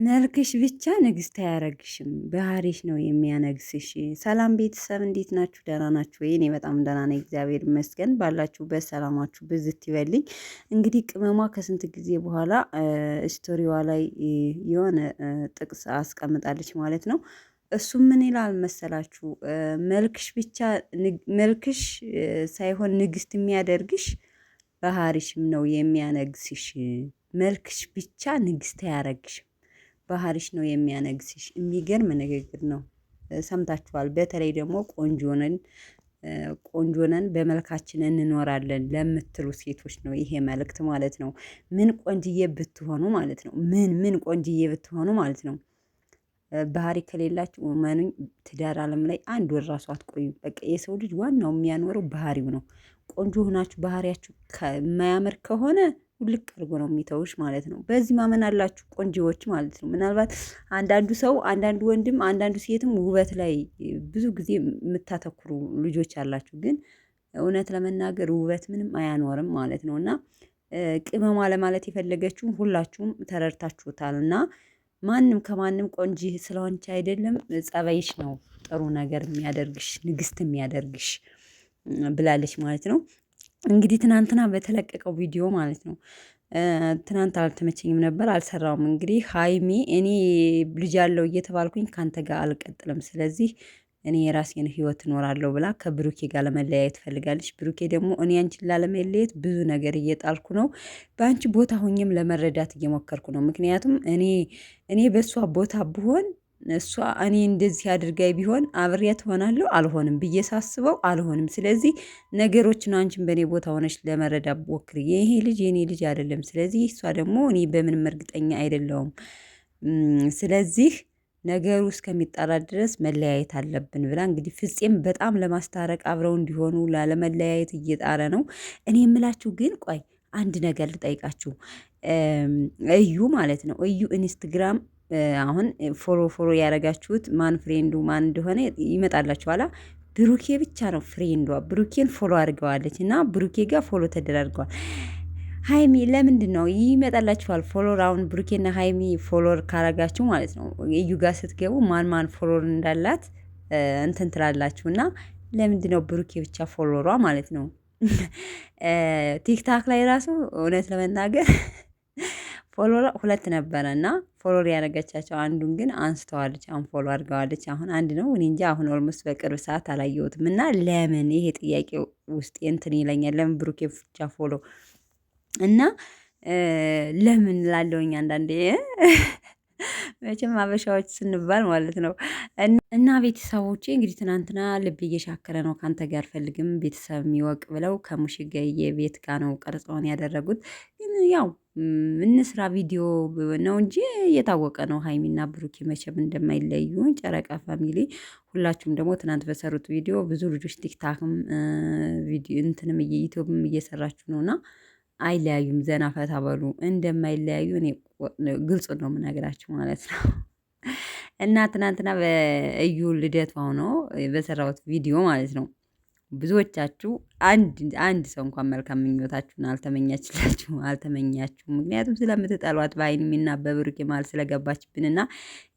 መልክሽ ብቻ ንግስት አያረግሽም፣ ባህሪሽ ነው የሚያነግስሽ። ሰላም ቤተሰብ እንዴት ናችሁ? ደህና ናችሁ ወይ? እኔ በጣም ደህና ነኝ፣ እግዚአብሔር ይመስገን። ባላችሁበት ሰላማችሁ ብዝት ይበልኝ። እንግዲህ ቅመሟ ከስንት ጊዜ በኋላ ስቶሪዋ ላይ የሆነ ጥቅስ አስቀምጣለች ማለት ነው። እሱ ምን ይላል መሰላችሁ? መልክሽ ብቻ መልክሽ ሳይሆን ንግስት የሚያደርግሽ ባህሪሽም ነው የሚያነግስሽ። መልክሽ ብቻ ንግስት አያረግሽም፣ ባህሪሽ ነው የሚያነግስሽ። የሚገርም ንግግር ነው። ሰምታችኋል። በተለይ ደግሞ ቆንጆ ነን በመልካችን እንኖራለን ለምትሉ ሴቶች ነው ይሄ መልእክት ማለት ነው። ምን ቆንጅዬ ብትሆኑ ማለት ነው። ምን ቆንጅዬ ብትሆኑ ማለት ነው። ባህሪ ከሌላችሁ እመኑኝ ትዳር አለም ላይ አንድ ወር ራሱ አትቆዩ። በቃ የሰው ልጅ ዋናው የሚያኖረው ባህሪው ነው። ቆንጆ ሆናችሁ ባህሪያችሁ የማያምር ከሆነ ውልቅ አድርጎ ነው የሚተውሽ ማለት ነው። በዚህ ማመን አላችሁ ቆንጆዎች ማለት ነው። ምናልባት አንዳንዱ ሰው፣ አንዳንዱ ወንድም፣ አንዳንዱ ሴትም ውበት ላይ ብዙ ጊዜ የምታተኩሩ ልጆች አላችሁ። ግን እውነት ለመናገር ውበት ምንም አያኖርም ማለት ነው። እና ቅመሟ ለማለት የፈለገችውም ሁላችሁም ተረድታችሁታል። እና ማንም ከማንም ቆንጂ ስለሆንች አይደለም፣ ጸባይሽ ነው ጥሩ ነገር የሚያደርግሽ፣ ንግስት የሚያደርግሽ ብላለች ማለት ነው። እንግዲህ ትናንትና በተለቀቀው ቪዲዮ ማለት ነው። ትናንት አልተመቸኝም ነበር አልሰራውም። እንግዲህ ሀይሚ እኔ ልጅ ያለው እየተባልኩኝ ካንተ ጋር አልቀጥልም፣ ስለዚህ እኔ የራሴን ህይወት እኖራለሁ ብላ ከብሩኬ ጋር ለመለያየት ትፈልጋለች። ብሩኬ ደግሞ እኔ አንቺን ላለመለየት ብዙ ነገር እየጣልኩ ነው፣ በአንቺ ቦታ ሆኜም ለመረዳት እየሞከርኩ ነው። ምክንያቱም እኔ በእሷ ቦታ ብሆን እሷ እኔ እንደዚህ አድርጋይ ቢሆን አብሬያት ሆናለሁ አልሆንም ብዬ ሳስበው አልሆንም። ስለዚህ ነገሮችን አንቺን በእኔ ቦታ ሆነች ለመረዳት ሞክሪ። ይሄ ልጅ የኔ ልጅ አይደለም። ስለዚህ እሷ ደግሞ እኔ በምንም እርግጠኛ አይደለሁም። ስለዚህ ነገሩ እስከሚጣራ ድረስ መለያየት አለብን ብላ እንግዲህ ፍፄም በጣም ለማስታረቅ አብረው እንዲሆኑ ላለመለያየት እየጣረ ነው። እኔ የምላችሁ ግን ቆይ አንድ ነገር ልጠይቃችሁ። እዩ ማለት ነው እዩ ኢንስትግራም አሁን ፎሎ ያደረጋችሁት ማን ፍሬንዱ ማን እንደሆነ ይመጣላችኋላ። ብሩኬ ብቻ ነው ፍሬንዷ። ብሩኬን ፎሎ አድርገዋለች እና ብሩኬ ጋር ፎሎ ተደራርገዋል። ሀይሚ ለምንድን ነው ይመጣላችኋል? ፎሎር አሁን ብሩኬና ሀይሚ ፎሎር ካረጋችሁ ማለት ነው እዩ ጋር ስትገቡ ማን ፎሎር እንዳላት እንትን ትላላችሁ። እና ለምንድን ነው ብሩኬ ብቻ ፎሎሯ ማለት ነው? ቲክታክ ላይ ራሱ እውነት ለመናገር ፎሎር ሁለት ነበረ እና ፎሎር ያደረገቻቸው አንዱን ግን አንስተዋለች፣ አንፎሎ አድርገዋለች። አሁን አንድ ነው። እኔ እንጃ አሁን ኦልሞስት በቅርብ ሰዓት አላየሁትም። እና ለምን ይሄ ጥያቄ ውስጥ እንትን ይለኛል። ለምን ብሩኬ ብቻ ፎሎ እና ለምን ላለውኝ አንዳንዴ መቼም አበሻዎች ስንባል ማለት ነው። እና ቤተሰቦቼ እንግዲህ ትናንትና ልብ እየሻከረ ነው ካንተ ጋር ፈልግም ቤተሰብ የሚወቅ ብለው ከሙሽገዬ ቤት ጋር ነው ቀርጸውን ያደረጉት። ግን ያው እንስራ ቪዲዮ ነው እንጂ እየታወቀ ነው ሀይሚና ብሩኬ መቼም እንደማይለዩ ጨረቃ ፋሚሊ። ሁላችሁም ደግሞ ትናንት በሰሩት ቪዲዮ ብዙ ልጆች ቲክታክም ቪዲዮ እንትንም ዩቲዩብም እየሰራችሁ ነውና አይለያዩም። ዘና ፈታ በሉ። እንደማይለያዩ እኔ ግልጹ ነው የምነግራችሁ ማለት ነው። እና ትናንትና በእዩ ልደት ሆኖ በሰራሁት ቪዲዮ ማለት ነው ብዙዎቻችሁ አንድ ሰው እንኳን መልካም ምኞታችሁን አልተመኛችሁም። ምክንያቱም ስለምትጠሏት በሀይሚና በብሩኬ መሀል ስለገባችብንና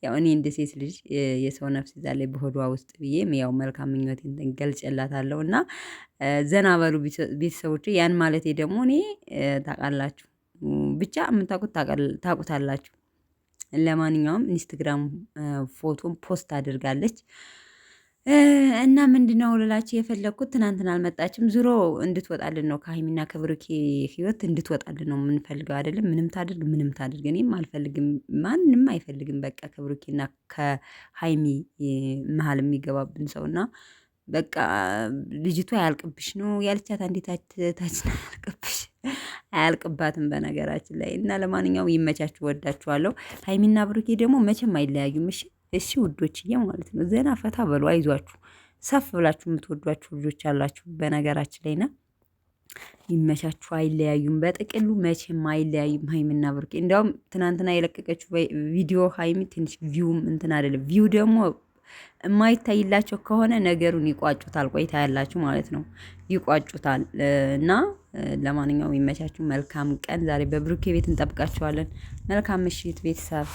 ያው እኔ እንደ ሴት ልጅ የሰው ነፍስ ይዛለች በሆዷ ውስጥ ብዬም ያው መልካም ምኞቴን ገልጬላታለሁ። እና ዘና በሉ ቤተሰቦች። ያን ማለቴ ደግሞ እኔ ታውቃላችሁ ብቻ የምታውቁት ታውቁታላችሁ። ለማንኛውም ኢንስታግራም ፎቶን ፖስት አድርጋለች። እና ምንድነው ልላችሁ የፈለግኩት ትናንትና አልመጣችም። ዙሮ እንድትወጣልን ነው ከሀይሚና ከብሩኬ ህይወት እንድትወጣልን ነው የምንፈልገው አይደለም። ምንም ታድርግ እኔም አልፈልግም፣ ማንም አይፈልግም። በቃ ከብሩኬና ከሀይሚ መሀል የሚገባብን ሰውና በቃ ልጅቷ አያልቅብሽ ነው ያልቻት። አንዴት ታችን አያልቅብሽ አያልቅባትም በነገራችን ላይ። እና ለማንኛውም ይመቻችሁ፣ ወዳችኋለሁ። ሀይሚና ብሩኬ ደግሞ መቼም አይለያዩም። እሺ ውዶችዬ ማለት ነው። ዘና ፈታ በሉ፣ አይዟችሁ። ሰፍ ብላችሁ የምትወዷችሁ ልጆች አላችሁ በነገራችን ላይ ና ይመቻችሁ። አይለያዩም፣ በጥቅሉ መቼም አይለያዩም ሀይሚና ብሩኬ። እንዲያውም ትናንትና የለቀቀችው ቪዲዮ ሀይሚ ትንሽ ቪውም እንትን አይደለም። ቪው ደግሞ የማይታይላቸው ከሆነ ነገሩን ይቋጩታል። ቆይታ ያላችሁ ማለት ነው ይቋጩታል። እና ለማንኛውም ይመቻችሁ። መልካም ቀን። ዛሬ በብሩኬ ቤት እንጠብቃችኋለን። መልካም ምሽት ቤተሰብ።